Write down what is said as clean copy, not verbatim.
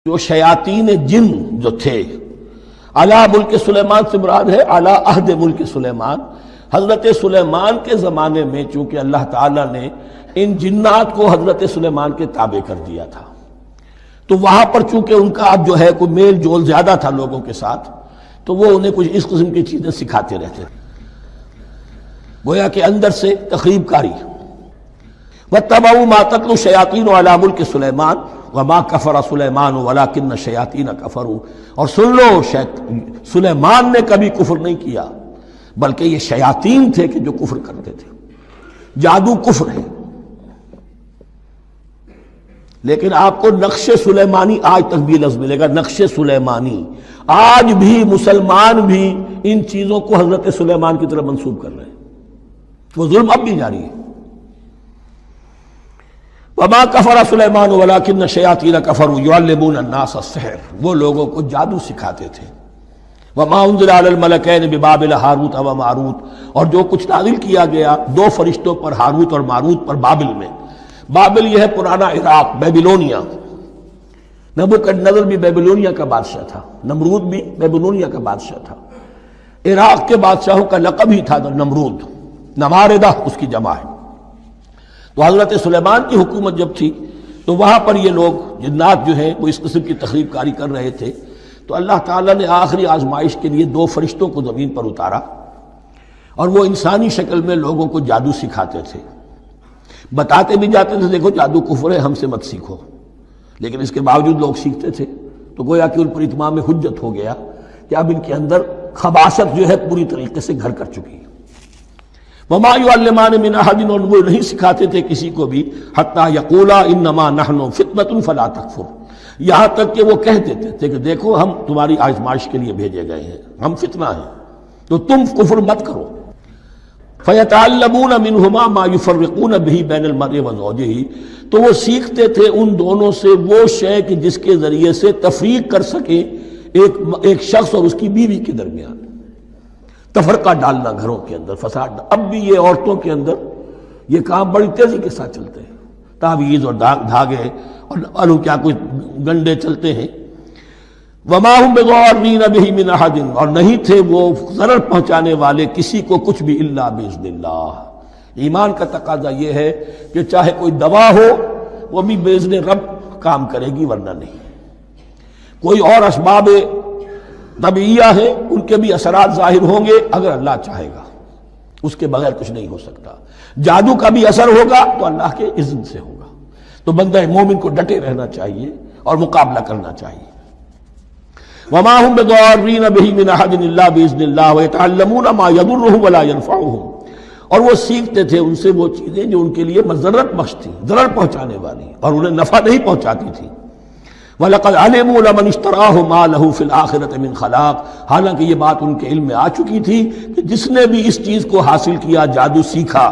جو شیاطین جن جو تھے، علی ملک سلیمان سے مراد ہے علی عہد ملک سلیمان، حضرت سلیمان کے زمانے میں چونکہ اللہ تعالیٰ نے ان جنات کو حضرت سلیمان کے تابع کر دیا تھا، تو وہاں پر چونکہ ان کا اب جو ہے کوئی میل جول زیادہ تھا لوگوں کے ساتھ، تو وہ انہیں کچھ اس قسم کی چیزیں سکھاتے رہتے تھے، گویا کہ اندر سے تخریب کاری۔ وَاتَّبَعُوا مَا تَتْلُو الشَّيَاطِينُ عَلَىٰ مُلْكِ سُلَيْمَانَ وَمَا كَفَرَ سُلَيْمَانُ وَلَٰكِنَّ الشَّيَاطِينَ كَفَرُوا، اور سن لو سلیمان نے کبھی کفر نہیں کیا بلکہ یہ شیاطین تھے کہ جو کفر کرتے تھے۔ جادو کفر ہے، لیکن آپ کو نقش سلیمانی آج تک بھی لفظ ملے گا، نقش سلیمانی۔ آج بھی مسلمان بھی ان چیزوں کو حضرت سلیمان کی طرف منسوب کر رہے ہیں، وہ ظلم اب بھی جاری ہے۔ وما کفر سلیمان ولکن الشیاطین کفروا یعلمون الناس السحر، وہ لوگوں کو جادو سکھاتے تھے۔ وما انزل علی الملکین ببابل ہاروت و ماروت، اور جو کچھ نازل کیا گیا دو فرشتوں پر، ہاروت اور ماروت پر، بابل میں۔ بابل یہ ہے پرانا عراق، بیبلونیا۔ نبوکدنضر بھی بیبلونیا کا بادشاہ تھا، نمرود بھی بیبلونیا کا بادشاہ تھا۔ عراق کے بادشاہوں کا لقب ہی تھا نمرود، نماردہ اس کی جمع ہے۔ تو حضرت سلیمان کی حکومت جب تھی تو وہاں پر یہ لوگ جنات جو ہیں وہ اس قسم کی تخریب کاری کر رہے تھے، تو اللہ تعالیٰ نے آخری آزمائش کے لیے دو فرشتوں کو زمین پر اتارا، اور وہ انسانی شکل میں لوگوں کو جادو سکھاتے تھے، بتاتے بھی جاتے تھے دیکھو جادو کفر ہے، ہم سے مت سیکھو، لیکن اس کے باوجود لوگ سیکھتے تھے، تو گویا کہ ان پر اتمام حجت ہو گیا کہ اب ان کے اندر خباثت جو ہے پوری طریقے سے گھر کر چکی ہے۔ وما يعلمان من احد، اور وہ نہیں سکھاتے تھے کسی کو بھی، حتی یقولا انما نحن فتنة فلا تکفر، یہاں تک کہ وہ کہہ دیتے تھے کہ دیکھو ہم تمہاری آزمائش کے لیے بھیجے گئے ہیں، ہم فتنہ ہیں تو تم کفر مت کرو۔ فیتعلمون منہما ما یفرقون به بین المرء وزوجہ، تو وہ سیکھتے تھے ان دونوں سے وہ شے کہ جس کے ذریعے سے تفریق کر سکے ایک شخص اور اس کی بیوی کے درمیان، تفرقہ ڈالنا گھروں کے اندر، فساد۔ اب بھی یہ عورتوں کے اندر یہ کام بڑی تیزی کے ساتھ چلتے ہیں، تعویذ اور دھاگے اور کیا کچھ گنڈے چلتے ہیں۔ وما هم بضارین بہ من احد، اور نہیں تھے وہ ضرر پہنچانے والے کسی کو کچھ بھی الا باذن اللہ۔ ایمان کا تقاضا یہ ہے کہ چاہے کوئی دوا ہو وہ بھی باذن رب کام کرے گی، ورنہ نہیں۔ کوئی اور اسباب طبیعیہ ہے، ان کے بھی اثرات ظاہر ہوں گے اگر اللہ چاہے گا، اس کے بغیر کچھ نہیں ہو سکتا۔ جادو کا بھی اثر ہوگا تو اللہ کے اذن سے ہوگا، تو بندہ مومن کو ڈٹے رہنا چاہیے اور مقابلہ کرنا چاہیے۔ وما هم بضارین بہ من احد الا باذن اللہ ویتعلمون ما یضرهم ولا ینفعهم، اور وہ سیکھتے تھے ان سے وہ چیزیں جو ان کے لیے مضرت بخش تھی، ضرر پہنچانے والی، اور انہیں نفع نہیں پہنچاتی تھی۔ وَلَقَدْ عَلِمُوا لَمَنِ اشْتَرَاهُ مَا لَهُ فِي الْآخِرَةِ مِنْ خَلَاقٍ، حالانکہ یہ بات ان کے علم میں آ چکی تھی کہ جس نے بھی اس چیز کو حاصل کیا، جادو سیکھا،